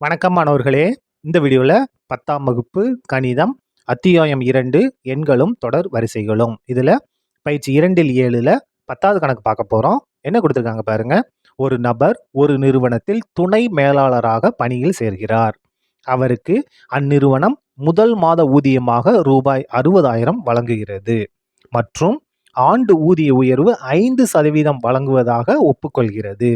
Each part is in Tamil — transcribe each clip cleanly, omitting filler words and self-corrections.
வணக்கம் மாணவர்களே. இந்த வீடியோவில் 10ஆம் வகுப்பு கணிதம் அத்தியாயம் 2 எண்களும் தொடர் வரிசைகளும் இதில் பயிற்சி 2ல் 7ல் 10வது கணக்கு பார்க்க போகிறோம். என்ன கொடுத்துருக்காங்க பாருங்க. ஒரு நபர் ஒரு நிறுவனத்தில் துணை மேலாளராக பணியில் சேர்கிறார். அவருக்கு அந்நிறுவனம் முதல் மாத ஊதியமாக ரூபாய் 60,000 வழங்குகிறது மற்றும் ஆண்டு ஊதிய உயர்வு 5% வழங்குவதாக ஒப்புக்கொள்கிறது.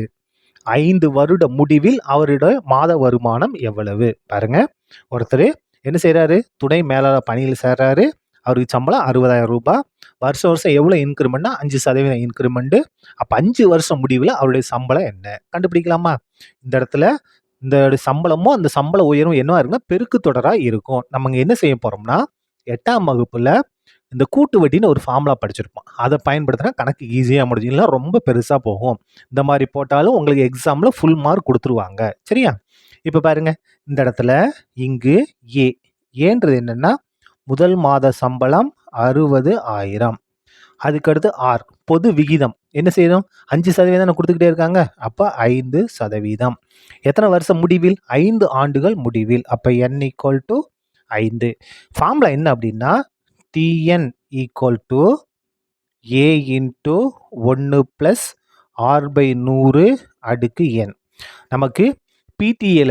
5 வருட முடிவில் அவருடைய மாத வருமானம் எவ்வளவு? பாருங்க, ஒருத்தர் என்ன செய்யறாரு? துணை மேலாளர் பணியில் சேர்றாரு. அவருக்கு சம்பளம் 60,000 ரூபாய். வருஷம் வருஷம் எவ்வளோ இன்க்ரிமெண்ட்னா 5% இன்க்ரிமெண்ட். அப்போ 5 வருஷம் முடிவில் அவருடைய சம்பளம் என்ன கண்டுபிடிக்கலாமா? இந்த இடத்துல இந்த சம்பளமும் அந்த சம்பள உயர்வும் என்னவா இருக்குன்னா பெருக்கு தொடராக இருக்கும். நம்ம என்ன செய்ய போறோம்னா 8ஆம் வகுப்புல இந்த கூட்டு வட்டின்னு ஒரு ஃபார்முலா படிச்சிருப்போம். அதை பயன்படுத்தினா கணக்கு ஈஸியாக முடிஞ்சு. இல்லை ரொம்ப பெருசாக போகும். இந்த மாதிரி போட்டாலும் உங்களுக்கு எக்ஸாமில் ஃபுல் மார்க் கொடுத்துருவாங்க. சரியா? இப்போ பாருங்க, இந்த இடத்துல இங்கு ஏன்றது என்னன்னா முதல் மாத சம்பளம் 60,000. அதுக்கடுத்து ஆர் பொது விகிதம் என்ன செய்யணும்? 5% கொடுத்துக்கிட்டே இருக்காங்க. அப்போ 5%. எத்தனை வருஷம் முடிவில்? 5 ஆண்டுகள் முடிவில். அப்போ n = 5. ஃபார்முலா என்ன அப்படின்னா Tn = A × 1 + R/100 n. நமக்கு PTA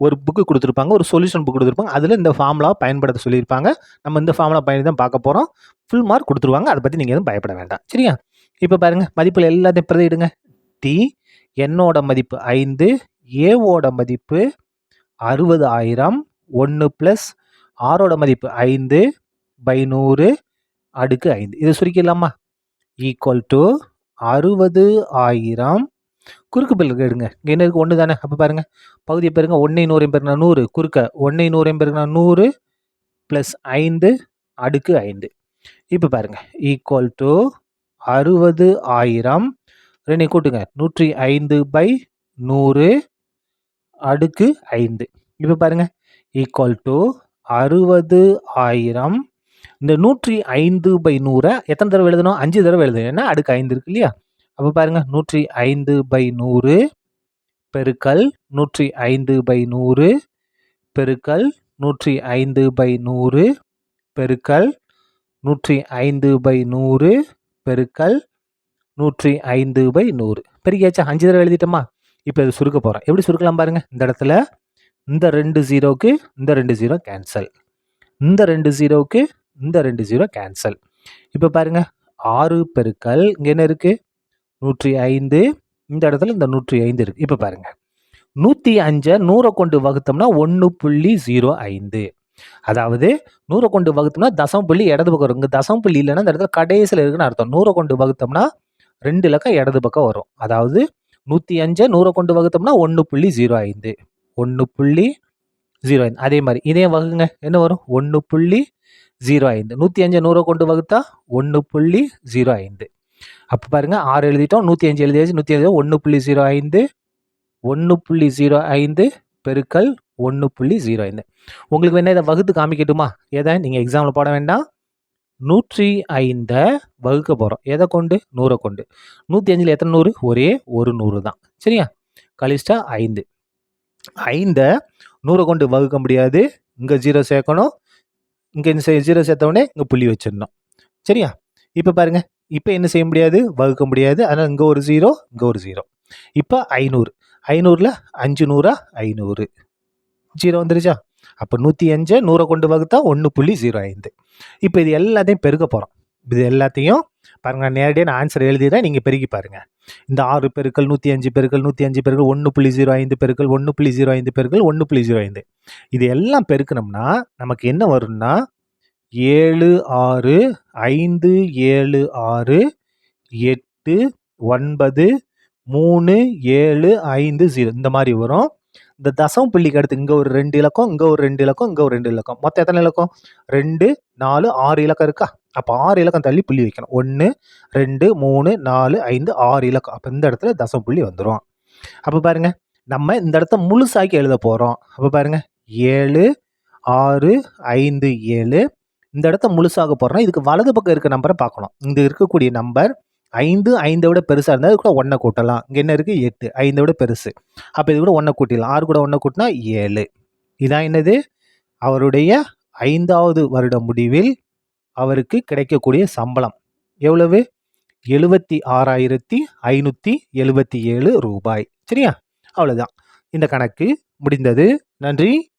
ஒரு புக்கு கொடுத்துருப்பாங்க, ஒரு சொல்யூஷன் புக் கொடுத்துருப்பாங்க. அதில் இந்த ஃபார்முலா பயன்படுத்த சொல்லியிருப்பாங்க. நம்ம இந்த ஃபார்முலா பயன் தான் பார்க்க போகிறோம். ஃபுல் மார்க் கொடுத்துருவாங்க. அதை பற்றி நீங்கள் எதுவும் பயப்பட வேண்டாம். சரியா? இப்போ பாருங்கள், மதிப்பில் எல்லாத்தையும் பிரதியிடுங்க. T என்னோட மதிப்பு 5, ஏவோட மதிப்பு 60,000, 1 + ஆரோட மதிப்பு 5/100 அடுக்கு 5. இதை சுருக்கிடலாமா? = 60,000. குறுக்கு பெருக்கு எடுங்க. இங்கே என்ன இருக்குது? 1 தானே. அப்போ பாருங்க, பகுதியை பெருங்க. 1 100 பெருக்கினா 100. குறுக்க 1 100 பெருக்கினா 100 + 5 அடுக்கு 5. இப்போ பாருங்க, = 60,000. 2 கூட்டுங்க. 105/100 அடுக்கு 5. இப்போ பாருங்க, = 60,000. இந்த 105/100 எத்தனை தடவை எழுதணும்? 5 தடவை எழுதணும். ஏன்னா அடுக்கு 5 இருக்கு இல்லையா? அப்போ பாருங்க, 105/100 பெருக்கல் 105/100 பெருக்கல் 105/100 பெருக்கல் 105/100 பெருக்கல் 105/100 பெருக்கியாச்சா? 5 தடவை எழுதிட்டோமா? இப்போ இது சுருக்க போகிறோம். எப்படி சுருக்கலாம் பாருங்க. இந்த இடத்துல இந்த 2 0க்கு இந்த 2 0 கேன்சல். இந்த 2 0க்கு இந்த 2 0 கேன்சல். இப்போ பாருங்க, 6 பெருக்கல் இங்கே என்ன இருக்கு? 105. இந்த இடத்துல இந்த 105 இருக்கு. இப்போ பாருங்க, 105 100 கொண்டு வகுத்தோம்னா 1.05. அதாவது 100 கொண்டு வகுத்தோம்னா தசம புள்ளி இடது பக்கம் வரும். இங்கே தசம புள்ளி இல்லைன்னா இந்த இடத்துல கடைசியில் இருக்குன்னு அர்த்தம். 100 கொண்டு வகுத்தோம்னா 2 இலக்கம் இடது பக்கம் வரும். அதாவது 105 100 கொண்டு வகுத்தோம்னா 1.05. 1.05. அதே மாதிரி இதையும் வகுங்க. என்ன வரும்? 1.05. 105 100 கொண்டு வகுத்தா 1.05. அப்போ பாருங்க, 6 எழுதிட்டோம். 105 எழுதியாச்சு. 105 1.05. 1.05 பெருக்கல் 1.05. உங்களுக்கு வேணா இதை வகுத்து காமிக்கட்டுமா? எதை நீங்கள் எக்ஸாமில் போட வேண்டாம். 105 வகுக்க போகிறோம். எதை கொண்டு? 100 கொண்டு. 105 எத்தனை 100? ஒரே ஒரு 100 தான். சரியா? கழிச்சிட்டா 5. 5 100 கொண்டு வகுக்க முடியாது. இங்கே 0 சேர்க்கணும். இங்கே 0 சேர்த்தவுடனே இங்கே புள்ளி வச்சிடணும். சரியா? இப்போ பாருங்க, இப்போ என்ன செய்ய முடியாது? வகுக்க முடியாது. அதனால் இங்கே ஒரு 0, இங்கே ஒரு 0. இப்போ 500. 500ல் 5 100 500. 0 வந்துருச்சா? அப்போ 105 100 கொண்டு வகுத்தா 1.05. இப்போ இது எல்லாத்தையும் பெருக்க போகிறோம். இது எல்லாத்தையும் பாருங்க, நேரடியாக நான் ஆன்சர் எழுதிடுறேன். நீங்கள் பெருக்கி பாருங்க. இந்த 6 பெருக்கல் 105 பெருக்கல் 105 பெருக்கல் 1.05 பெருக்கல் 1.05 பெருக்கல் 1.05. இது எல்லாம் பெருக்கணும்னா நமக்கு என்ன வரும்னா 7 6 5 7 6 8 9 3 7 5 0 இந்த மாதிரி வரும். இந்த தசம புள்ளிக்கு அடுத்து இங்கே ஒரு 2 இலக்கம், இங்கே ஒரு 2 இலக்கம், இங்கே ஒரு 2 இலக்கம். மொத்தம் எத்தனை இலக்கம்? 2 4 6 இலக்கம் இருக்கா? அப்போ 6 இலக்கம் தள்ளி புள்ளி வைக்கணும். 1 2 3 4 5 6 இலக்கம். அப்போ இந்த இடத்துல தசம புள்ளி வந்துடும். அப்போ பாருங்க, நம்ம இந்த இடத்த முழுசாக்கி எழுத போகிறோம். அப்போ பாருங்க, 7 6 5 7. இந்த இடத்த முழுசாக போடுறோம். இதுக்கு வலது பக்கம் இருக்க நம்பரை பார்க்கணும். இங்கே இருக்கக்கூடிய நம்பர் 5 5 விட பெருசா இருந்தா இது கூட 1 கூட்டலாம். இங்க என்ன இருக்கு? 8. 5 விட பெருசு. அப்ப இது கூட 1 கூட்டிடலாம். 6 கூட 1 கூட்டினா 7. இதான் என்னது? அவருடைய 5வது வருட முடிவில் அவருக்கு கிடைக்கக்கூடிய சம்பளம். எவ்வளவு? 76,577 ரூபாய். சரியா? அவ்வளவுதான். இந்த கணக்கு முடிந்தது. நன்றி.